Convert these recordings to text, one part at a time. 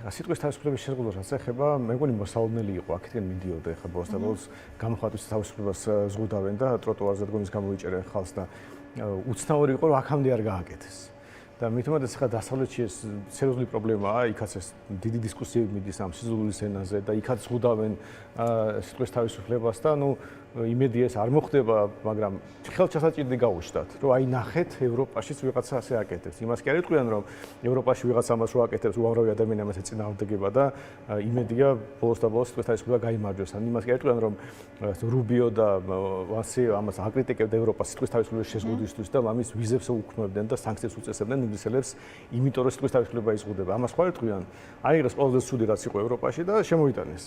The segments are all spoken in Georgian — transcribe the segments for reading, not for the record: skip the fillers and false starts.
სიტყვის თავისუფლების შეზღუდვას რაც ეხება, მე მგონი მოსალოდნელი იყო, აქეთკენ მიდიოდა ახლა ბოლოს გამოხატვის თავისუფლებას ზღუდავენ და ტროტუარზე დგომის გამოიჭერენ ხალხს და უცნაური იყო, რომ აქამდე არ გააკეთეს. და მით უმეტეს ახლა დასავლეთში ეს სერიოზული პრობლემაა, იქაც ეს დიდი დისკუსიები მიდის ამ სიზულულის ენაზე და იქაც ზღუდავენ სიტყვის თავისუფლებას და იმედია ეს არ მოხდება, მაგრამ ხელჩასაჭირი გაუჩნდათ, რომ აი ნახეთ ევროპაშიც ვიღაცა ასე აკეთებს. იმას კი არ იტყვიან, რომ ევროპაში ვიღაცა ამას რო აკეთებს, უამრავი ადამიანი ამას ეწინააღმდეგება და იმედია ბოლოს და ბოლოს სიტყვის თავისუფლება გაიმარჯვებს. ან იმას კი არ იტყვიან, რომ რუბიო და ვანსი ამას აკრიტიკებდა ევროპას სიტყვის თავისუფლების შეზღუდვისთვის და ამის ვიზებს უქმნებდნენ და სანქციებს უწესებდნენ ინგლისელებს, იმიტომ რომ სიტყვის თავისუფლება იზღუდება. ამას ხო არ იტყვიან. აიღეს ყველაზე ცუდი რაც იყო ევროპაში და შემოიტანეს.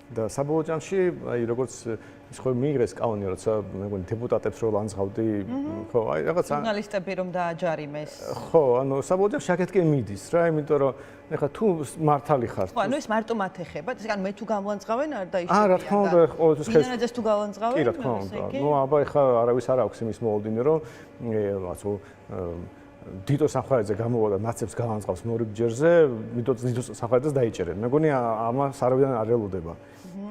და საბოლოო ჯამში, აი როგორც ის ხო მიიღეს კანონი, როცა მე მგონი დეპუტატებს რო ლანძღავდი, ხო, აი რაღაცა ჟურნალისტები რომ დააჯარიმეს. ხო, ანუ საბოლოო ჯამში აქეთკენ მიდის რა, იმიტომ რომ ეხლა თუ მართალი ხარ. ხო, ანუ ეს მარტო მათ ეხება, ანუ მე თუ გამლანძღავენ არ დაიშლიან. რა თქმა უნდა, ყოველთვის ხეს. ინანაძეს თუ გამლანძღავენ? კი, რა თქმა უნდა. აბა ეხლა არავის არ აქვს იმის მოლოდინი, რომ რაღაცო დიდო სამხარეზე გამოვა და ნაცებს განაწყავს მეორე ჯერზე, დიდო სამხარეზე დაიჭერენ. მე მგონი ამას არავიდან არ ელოდება.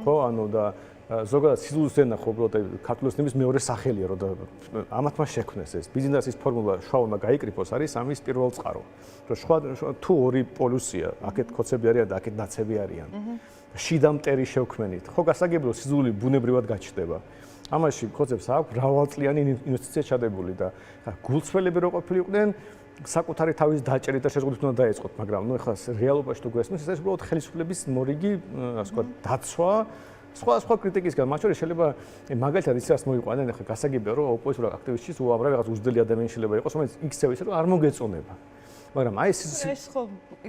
ხო, ანუ და ზოგადად სიზულულის ენა ხო უბრალოდ ქართული ენების მეორე სახელია, რომ და ამათ მას შექმნეს ეს. ბიზნესის ფორმულა შუა გაიკრიფოს არის ამის პირველ წყარო. რომ თუ ორი პოლუსია, აქეთ კოცები არიან და აქეთ ნაცები არიან. შიდა მტერი შევქმენით. ხო, გასაგებია სიზულული ბუნებრივად გაჩნდება. ამაში კოცებს აქვს მრავალწლიანი ინვესტიცია ჩადებული და გულწრფელები რო ყოფილიყვნენ საკუთარი თავის დაჭერით და შეზღუდვით უნდა დაეწყოთ, მაგრამ ნუ ეხლა რეალობაში თუ გვესმის, ეს უბრალოდ ხელისუფლების მორიგი, ასე ვთქვათ, დაცვა, სხვა კრიტიკისგან, მათ შორის შეიძლება მაგალითად ის რაც მოიყვანენ, ეხლა გასაგებია რომ ოპოზიციური აქტივისტის უამრავი რაღაც უძდელი ადამიანი შეიძლება იყოს, რომელიც იქცევა ისე რომ არ მოგეწონება. მაგრამ აი ეს ხო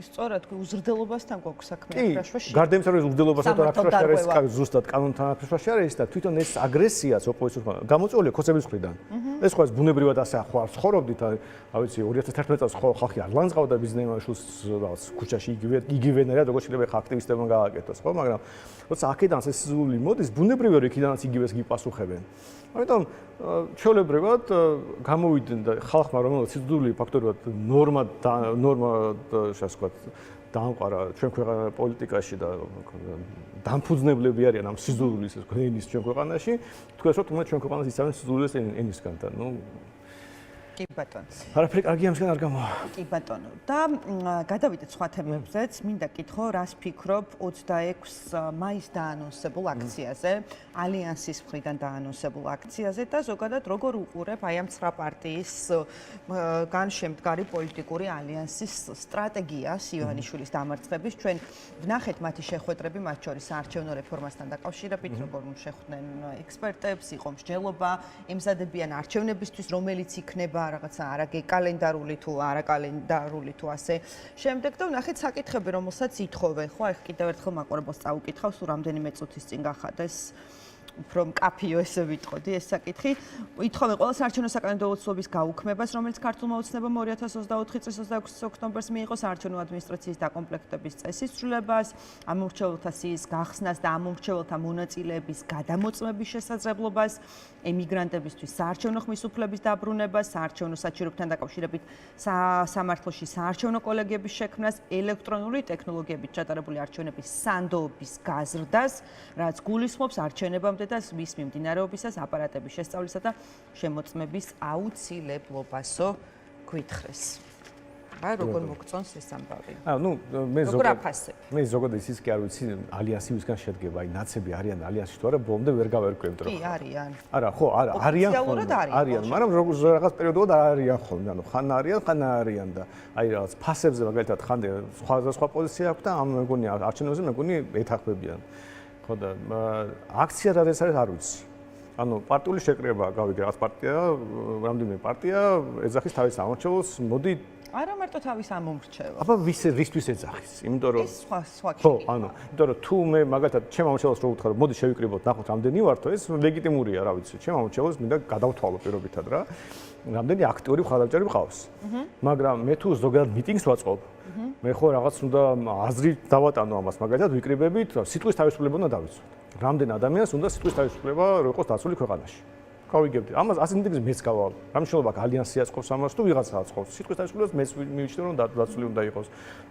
სწორად უზრდელობასთან გვაქვს საქმე აფრაშვაში. გარდა იმისა, რომ უზრდელობასთან და აფრაშვაში არის ზუსტად კანონთან აფრაშვაში არის და თვითონ ეს აგრესიაც ოპოზიციურმა გამოწვეულია კოცების მხრიდან. ეს ხო ბუნებრივად ასე ხო არ ცხოვრობდით, აი ვიცი 2011 წელს ხო ხალხი არ ლანძღავდა ბიზნესმენს რაღაც ქუჩაში იგივენერად როგორც შეიძლება ხა აქტივისტებმა გააკეთოს, ხო, მაგრამ როცა აქედან ეს სიზული მოდის, ბუნებრივია რომ იქიდანაც იგივეს გიპასუხებენ. ამიტომ ჩვეულებრივად გამოვიდნენ და ხალხმა რომელიც სიზული ფაქტორად ნორმა ასე ვთქვათ დაამყარა ჩვენ ქვეყანა პოლიტიკაში და დამფუძნებლები არიან ამ სიზულის ენის ჩვენ ქვეყანაში, თქვენ რომ თუნდაც ჩვენ ქვეყანას იცავენ სიზულის ენისგან და კი ბატონო. არაფერი კარგი ამისგან არ გამოვა. კი ბატონო. და გადავიდეთ სხვა თემებზეც. მინდა კითხო, რას ფიქრობ 26 მაისს დაანონსებულ აქციაზე, ალიანსის მხრიდან დაანონსებულ აქციაზე და ზოგადად როგორ უყურებ აი ამ 9 პარტიის განშემდგარი პოლიტიკური ალიანსის სტრატეგიას ივანიშვილის დამარცხების. ჩვენ ვნახეთ მათი შეხვედრები, მათ შორის საარჩევნო რეფორმასთან დაკავშირებით, როგორ შეხვდნენ ექსპერტებს, იყო მსჯელობა, ემზადებიან არჩევნებისთვის, რომელიც იქნება რაღაცა არაკალენდარული თუ არაკალენდარული თუ ასე შემდეგ და ვნახეთ საკითხები, რომელსაც ითხოვენ, ხო, ახ კიდევ ერთხელ მაყურებელს წაუკითხავ, სულ რამდენიმე წუთის წინ გახადეს უფრო მკაფიო ესე ვიტყოდი ეს საკითხი. ითხოვენ ყველა საარჩევნო საკანონმდებლო ცვლილების გაუქმებას, რომელიც ქართულმა ოცნებამ 2024 წლის 26 ოქტომბერს მიიღო, საარჩევნო ადმინისტრაციის დაკომპლექტების წესისწრულებას, ამომრჩეველთა სიის გახსნას და ამომრჩეველთა მონაწილეების გადამოწმების შესაძლებლობას, ემიგრანტებისთვის საარჩევნო ხმის უფლების დაბრუნებას, საარჩევნო საჩირობთან დაკავშირებით სამართლოში საარჩევნო კოლეგიების შექმნას, ელექტრონული ტექნოლოგიებით ჩატარებული არჩევნების სანდოობის გაზრდას, რაც გულისხმობს არჩევნებამდე და მის მიმდინარეობისას აპარატების შესწავლისა და შემოწმების აუცილებლობასო გვითხრეს. რა როგორ მოგწონს ეს ამბავი? მე ზოგადად ის კი არ ვიცი ალიანსისგან შედგება, აი ნაცები არიან ალიანსში თუ არა, ბოლომდე ვერ გავერკვევთ რომ. კი, არიან. არა, ხო, არიან ხოლმე. არიან, მაგრამ რაღაც პერიოდულად არიან ხოლმე, ანუ ხან არიან, ხან არ არიან და აი რაღაც ფასებზე მაგალითად ხანდე სხვა პოზიცია აქვს და ამ მეგონი არჩევნებზე მეგონი ეთანხმებიან. ხო და აქცია რა ეს არის არ ვიცი. ანუ პარტიული შეკრება გავიგე რაღაც პარტია, რამდენიმე პარტია ეძახის თავის ამორჩეულს, მოდი არა მარტო თავის ამომრჩევა. აბა ვისთვის ეძახის? იმიტომ რომ ეს სხვა ხო, ანუ იმიტომ რომ თუ მე მაგალითად ჩემ ამორჩეულს რო ვუთხრა, მოდი შევიკრიბოთ, ნახოთ რამდენი ვართო, ეს ლეგიტიმურია, რა ვიცი, ჩემ ამორჩეულს მინდა გადავთვალო პირობითად რა. რამდენი აქტიური მხარდამჭერი მყავს. მაგრამ მე თუ ზოგადად მიტინგს ვაწყობ, მე ხო რაღაც უნდა აზრი დავატანო ამას, მაგალითად ვიკრიბებით, სიტყვის თავისუფლება უნდა დავიცვათ. რამდენ ადამიანს უნდა სიტყვის თავისუფლება რო იყოს დაცული ქვეყანაში. გავიგებდი. ამას ასე მიტინგს მეც გავალ. რა მნიშვნელობა აქვს ალიანსი აწყობს ამას თუ ვიღაცა აწყობს. სიტყვის დასრულებას მეც მივიჩნევ რომ დაცული უნდა იყოს.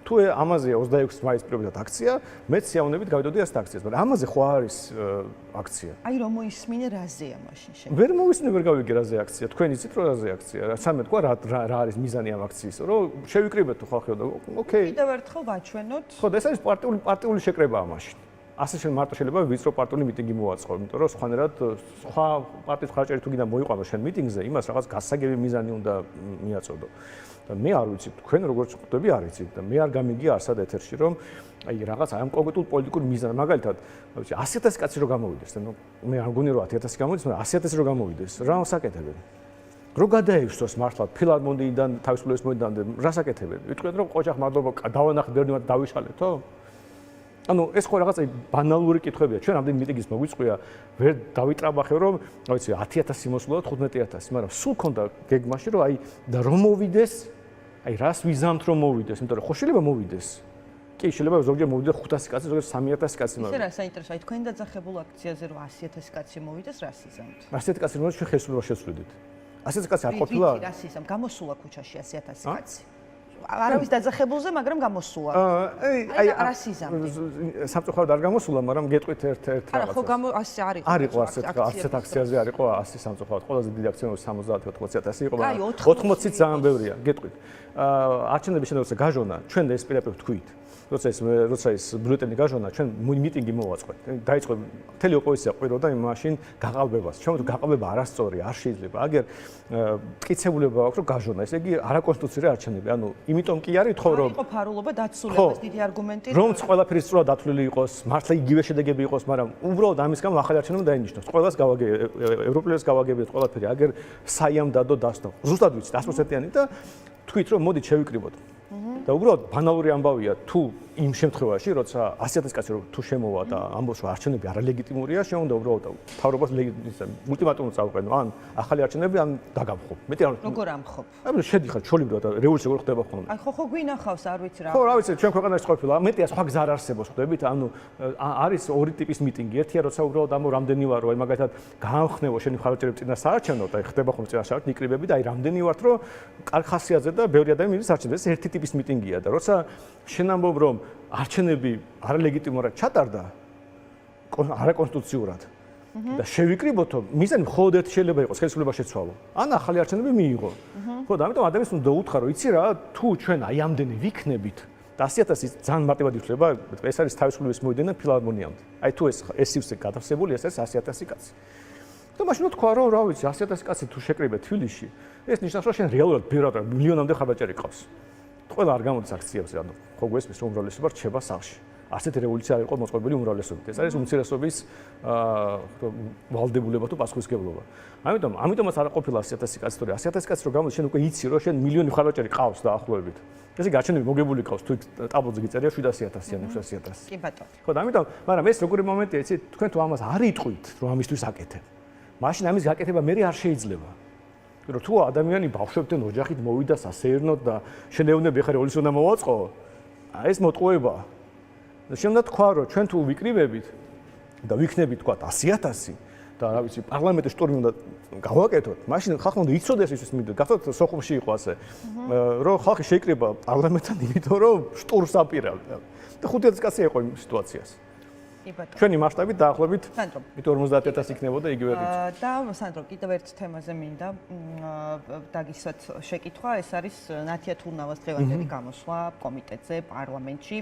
თუ ამაზე 26 მაისს პირობითად აქცია, მეც სიამოვნებით გავიდოდი ასეთ აქციას, მაგრამ ამაზე ხო არის აქცია. აი რომ მოისმინე რაზეა მაშინ შენ. ვერ მოვისმინე, ვერ გავიგე რაზე აქცია. თქვენ იცით რომ რაზე აქცია. სამე თქვა რა არის მიზანი ამ აქციის, რომ შევიკრიბეთ თუ ხალხი და ოკეი. კიდევ ერთხელ ვაჩვენოთ. ხო, და ეს არის პარტიული შეკრებაა მაშინ. ასე შენ მარტო შეიძლება ვიწრო პარტიული მიტინგი მოაწყო, იმიტომ რომ სხვანაირად სხვა პარტიის მხარჭერი თუ გინდა მოიყვანო შენ მიტინგზე, იმას რაღაც გასაგები მიზანი უნდა მიაწოდო. და მე არ ვიცი, თქვენ როგორც ხვდები არ ვიცით და მე არ გამიგია არსად ეთერში, რომ აი რაღაც ამ კონკრეტულ პოლიტიკურ მიზანს, მაგალითად, ვიცი 100,000 კაცი რო გამოვიდეს, და მე არ გონი რომ 10,000 გამოვიდეს, მაგრამ 100,000 რო გამოვიდეს, რა საკეთებენ? რო გადაევსოს მართლა ფილარმონიიდან თავისუფლების მოედნამდე, რა საკეთებენ? ვიტყვით რომ ყოჯახ მადლობა დავანახეთ ბერნიმად დავიშალეთო? ანუ ეს ხო რაღაცა ბანალური კითხვებია. ჩვენ ამდენი მიტინგის მოგვიწყვია, ვერ დავიტრაბახევ რომ, რა ვიცი, 10,000 მოსულა 15,000, მაგრამ სულ ქონდა გეგმაში რომ აი და რომ მოვიდეს, აი რას ვიზამთ რომ მოვიდეს, იმიტომ რომ ხო შეიძლება მოვიდეს. კი, შეიძლება ზოგჯერ მოვიდეს 500 კაცი, ზოგჯერ 3,000 კაცი, მაგრამ ისე რა საინტერესო, აი თქვენ დაძახებულ აქციაზე რომ 100,000 კაცი მოვიდეს, რას იზამთ? 100,000 კაცი რომ ჩვენ ხელსურვა შეცვლიდით. 100,000 კაცი არ ყოფილა? ვიცი, რას იზამ? გამოსულა ქუჩაში 100,000 კაცი. არავის დაძახებულზე, მაგრამ გამოსულა. აი რას იზამთ? სამწუხაროდ არ გამოსულა, მაგრამ გეტყვით ერთ არა, ხო ასე არ იყო. არ იყო ასეთ აქციაზე არ იყო 100 სამწუხაროდ. ყველაზე დიდი აქცია 70-80,000 იყო, მაგრამ 80-იც ძალიან ბევრია, გეტყვით. არჩევნების შემდეგ როცა გაჟონა, ჩვენ ეს პირდაპირ ვთქვით. როცა ეს ბიულეტენი გაჟონა, ჩვენ მიტინგი მოვაწყეთ. დაიწყო მთელი ოპოზიცია ყვიროდა იმ მაშინ გაყალბებას. ჩვენ გაყალბება არასწორია, არ შეიძლება. აგერ მტკიცებულება აქვს, რომ გაჟონა, ესე იგი არაკონსტიტუციური არჩევნები. ანუ იმიტომ კი არის თქო რომ იყო ფარულობა დაცულებას დიდი არგუმენტი. რომც ყველაფერი სწორად დათვლილი იყოს, მართლა იგივე შედეგები იყოს, მაგრამ უბრალოდ ამის გამო ახალი არჩევნები დაინიშნოს. ყველას ევროპელებს გავაგებიათ ყველაფერი, აგერ საიამ დადო დასტო. ზუსტად ვიცით 100%-იანი და თქვით რომ მოდით შევიკრიბოთ. და უბრალოდ ბანალური ამბავია თუ იმ შემთხვევაში, როცა 100,000 კაცი თუ შემოვა და ამბობს რომ არჩევნები არალეგიტიმურია, შენ უნდა უბრალოდ თავრობას ულტიმატუმს წავყენო, ან ახალი არჩევნები, ან დაგამხობ. მეტი არ როგორ ამხობ? ანუ შედიხარ ჩოლიბრად და რევოლუცია როგორ ხდება ხოლმე. აი ხო გვინახავს, არ ვიცი რა. ხო, რა ვიცი, ჩვენ ქვეყანაში ყოფილა, მეტია სხვა გზა არ არსებობს, ხვდებით? ანუ არის ორი ტიპის მიტინგი. ერთია, როცა უბრალოდ ამბობ რამდენი ვარ, რომ აი მაგალითად გაამხნევო შენი მხარდაჭერები წინა საარჩევნოდ, აი ხდება ხოლმე წინა საარჩევნოდ ნიკრიბები და აი რამდენი ვართ, რომ კარგ ხასიათზე და ბევრი ადამიანი მიდის არჩევნებს. ეს ერთი ტიპის მიტინგია და როცა შენ ამბობ, რომ არჩევნები არალეგიტიმურად ჩატარდა არაკონსტიტუციურად და შევიკრიბოთო, მიზანი მხოლოდ ერთი შეიძლება იყოს, ხელისუფლება შეცვალო. ან ახალი არჩევნები მიიღო. ხო, და ამიტომ ადამიანს უნდა უთხარო, იცი რა, თუ ჩვენ აი ამდენი ვიქნებით და 100,000 ძალიან მარტივად ითვლება, ეს არის თავისუფლების მოედნიდან ფილარმონიამდე. აი თუ ეს სივსე გადავსებული, ეს არის 100,000 კაცი. და მაშინ თქვა რომ რა ვიცი, 100,000 კაცი თუ შეკრიბეთ თბილისში, ეს ნიშნავს რომ შენ რეალურად ბიურად მილიონამდე ხარდაჭერი ყავს. ყველა არ გამოდის აქციებზე, ანუ ხო გვესმის რომ უმრავლესობა რჩება სახლში. ასეთი რევოლუცია არ იყო მოწყობილი უმრავლესობით. ეს არის უმცირესობის ვალდებულება თუ პასუხისმგებლობა. ამიტომაც არ ყოფილა 100,000 კაცი, თორე 100,000 კაცი რო გამოდის, შენ უკვე იცი რომ შენ მილიონი ხარდაჭერი ყავს დაახლოებით. ესე გარჩენები მოგებული ყავს, თუ ტაბლოზე გიწერია 700,000 ან 600,000. კი ბატონო. ხო, და ამიტომ, მაგრამ ეს როგორი მომენტია, იცი, თქვენ თუ ამას არ იტყვით, რომ ამისთვის აკეთებ. მაშინ ამის გაკეთება მე არ შეიძლება. რომ თუ ადამიანი ბავშვებთან ოჯახით მოვიდა სასეირნოდ და შენევნები ხარ რევოლუცია უნდა მოვაწყო, ეს მოტყუებაა. და შენ უნდა თქვა რომ ჩვენ თუ ვიკრიბებით და ვიქნებით თქვა 100,000 და რა ვიცი პარლამენტის შტურმი უნდა გავაკეთოთ, მაშინ ხალხმა უნდა იცოდეს ის მინდა. გახსოვთ სოხუმში იყო ასე, რომ ხალხი შეიკრიბა პარლამენტთან იმიტომ რომ შტურს აპირებდა. და 5,000 კაცი იყო იმ სიტუაციას. ჩვენი მასშტაბით დაახლოებით 50,000 იქნებოდა იგივე რიცხვი. და სანდრო, კიდევ ერთ თემაზე მინდა დაგისვათ შეკითხვა, ეს არის ნათია თურნავას დღევანდელი გამოსვლა კომიტეტზე პარლამენტში.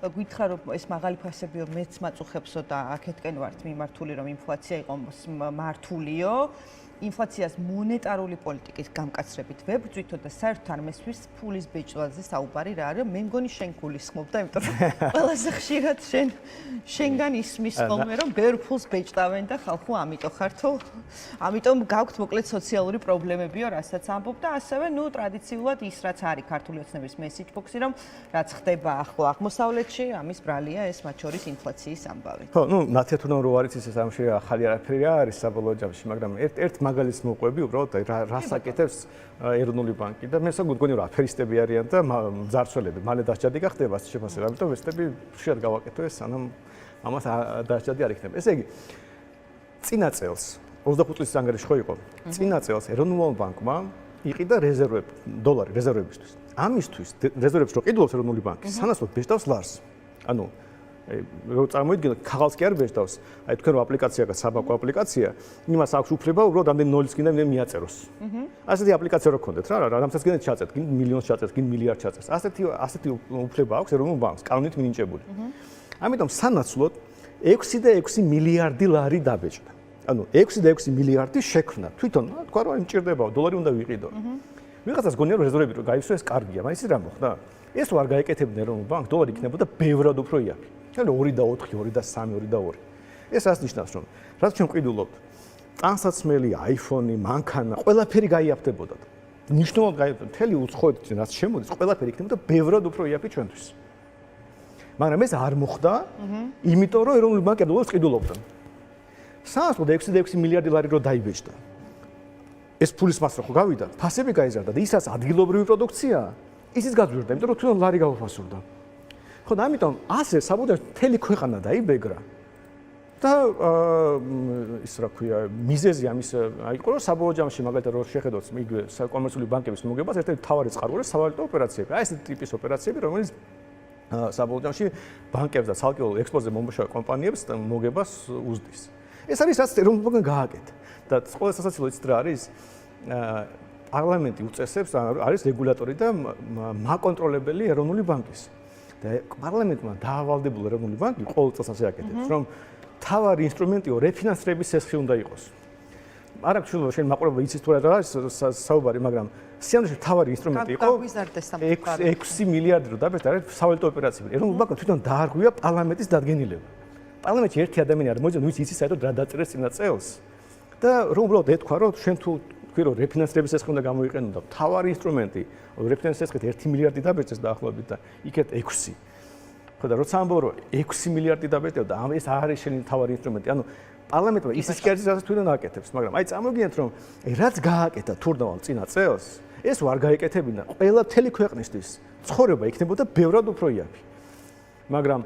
გითხრა რომ ეს მაღალი ფასები მეც მაწუხებსო და აქეთკენ ვართ მიმართული რომ ინფლაცია იყოს მართულიო. ინფლაციას მონეტარული პოლიტიკის გამკაცრებით ვებრძვითო და საერთოდ არ მესმის ფულის ბეჭდვაზე საუბარი რა არის, მე მგონი შენ გულისხმობ და იმიტომ რომ ყველაზე ხშირად შენგან ისმის ხოლმე რომ ბევრ ფულს ბეჭდავენ და ხალხო ამიტომ ხართო, ამიტომ გაქვთ მოკლედ სოციალური პრობლემებიო, რასაც ამბობ და ასევე ნუ ტრადიციულად ის რაც არის ქართული ოცნების მესიჯ ბოქსი რომ რაც ხდება ახლო აღმოსავლეთში, ამის ბრალია ეს მათ შორის ინფლაციის ამბავი. ხო, ნუ ნათია თურნავ რო არის ეს ამში ახალი არაფერი არის საბოლოო ჯამში, მაგრამ ერთ მაგალითს მოვყვები უბრალოდ რას აკეთებს ეროვნული ბანკი და მე საგულგონი რომ აფერისტები არიან და მძარცველები მალე დასჯადი გახდება ასე შეფასება, ამიტომ ვესტები ხშირად გავაკეთო ეს, სანამ ამას დასჯადი არ იქნება. ესე იგი წინა წელს 25 წლის ანგარიში ხო იყო. წინა წელს ეროვნულ ბანკმა იყიდა რეზერვები, დოლარი რეზერვებისთვის. ამისთვის რეზერვებს რო ყიდულობს ეროვნული ბანკი, სანაცვლოდ ბეჭდავს ლარს. ანუ რო წარმოიდგინოთ, ქაღალდს კი არ ბეჭდავს. აი თქვენ რო აპლიკაცია გაქვს, საბანკო აპლიკაცია, იმას აქვს უფლება უბრალოდ ამდენ ნოლის კიდე მიაწეროს. ასეთი აპლიკაცია რო გქონდეთ რა, რამსაც კიდე ჩაწერთ, კიდე მილიონს ჩაწერთ, კიდე მილიარდ ჩაწერთ. ასეთი უფლება აქვს ეროვნულ ბანკს, კანონით მინიჭებული. ამიტომ სანაცვლოდ 6 და 6 მილიარდი ლარი დაბეჭდა. ანუ 6 და 6 მილიარდი შექმნა. თვითონ თქვა რომ იმჭირდებაო, დოლარი უნდა ვიყიდო. ვიღაცას გონია რომ რეზერვები რო გაიცვეს, ეს კარგია, მაგრამ ისე რა მოხდა? ეს რო არ გაეკეთებინა ეროვნულ ბანკს, დოლარი იქნებოდა ბევრად უფრო იაფი. ანუ 2 და 4, 2 და 3, 2 და 2. ეს რას ნიშნავს, რომ რაც ჩვენ ყიდულობთ, ტანსაცმელი, iPhone-ი, მანქანა, ყველაფერი გაიაფდებოდა. ნიშნულად გაიაფდებოდა. მთელი უცხოეთ რაც შემოდის, ყველაფერი იქნებოდა ბევრად უფრო იაფი ჩვენთვის. მაგრამ ეს არ მოხდა, იმიტომ რომ ეროვნული ბანკი დოლარს ყიდულობდა. სანაცვლოდ 6 და 6 მილიარდი ლარი რო დაიბეჭდა. ეს ფულის მასა ხო გავიდა, ფასები გაიზარდა და ისაც ადგილობრივი პროდუქცია, ისიც გაძვირდა, იმიტომ რომ თვითონ ლარი გაუფასურდა. ხო და ამიტომ ასე საბუთაშ მთელი ქვეყანა დაიბეგრა. და ის რა ქვია, მიზეზი ამის აი იყო რომ საბოლოო ჯამში მაგალითად რო შეხედოთ იგივე კომერციული ბანკების მოგებას, ერთ-ერთი მთავარი წყაროა სავალუტო ოპერაციები. აი ეს ტიპის ოპერაციები, რომელიც საბოლოო ჯამში ბანკებს და ცალკეულ ექსპორტზე მომუშავე კომპანიებს მოგებას უზდის. ეს არის რაც ეროვნულ ბანკმა გააკეთა. და ყველა სასაცილო იცით რა არის? პარლამენტი უწესებს, არის რეგულატორი და მაკონტროლებელი ეროვნული ბანკის. და პარლამენტმა დაავალდებულა ეროვნული ბანკი ყოველ წელს ასე აკეთებს, რომ თავარი ინსტრუმენტიო რეფინანსირების სესხი უნდა იყოს. არ აქვს შეიძლება შენ მაყურებლა იცის თუ რა არის საუბარი, მაგრამ სიამოვნებაში თავარი ინსტრუმენტი იყო 6 მილიარდი რო დაბეჭდა, არის სავალუტო ოპერაციები. ეროვნულ ბანკმა თვითონ დაარღვია პარლამენტის დადგენილება. პარლამენტში ერთი ადამიანი არ მოიძებნა, ვინც იცის საერთოდ რა დაწერეს წინა წელს. და რომ უბრალოდ ეთქვა, რომ შენ თუ თქვი რომ რეფინანსირების სესხი უნდა გამოიყენო და თავარი ინსტრუმენტი, რეფინანსირების სესხით 1 მილიარდი დაბეჭდეს დაახლოებით და იქეთ 6. ხო და როცა ამბობ რომ 6 მილიარდი დაბეჭდა და ეს არ არის შენი თავარი ინსტრუმენტი. ანუ პარლამენტმა ისიც კი არის, რასაც თვითონ აკეთებს, მაგრამ აი წარმოგიდგენთ რომ რაც გააკეთა თურდავალ წინა წელს, ეს ვარ გაეკეთებინა ყველა მთელი ქვეყნისთვის. ცხოვრება იქნებოდა ბევრად უფრო იაფი. მაგრამ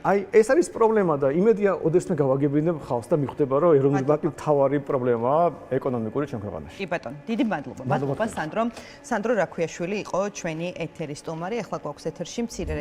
აი ეს არის პრობლემა და იმედია ოდესმე გავაგებინებ ხალხს და მიხვდება რომ ეროვნული ბანკი თავარი პრობლემაა ეკონომიკური ჩვენ ქვეყანაში. კი ბატონო, დიდი მადლობა. მადლობა სანდრო. სანდრო რაქვიაშვილი იყო ჩვენი ეთერის სტუმარი. ახლა გვაქვს ეთერში მცირე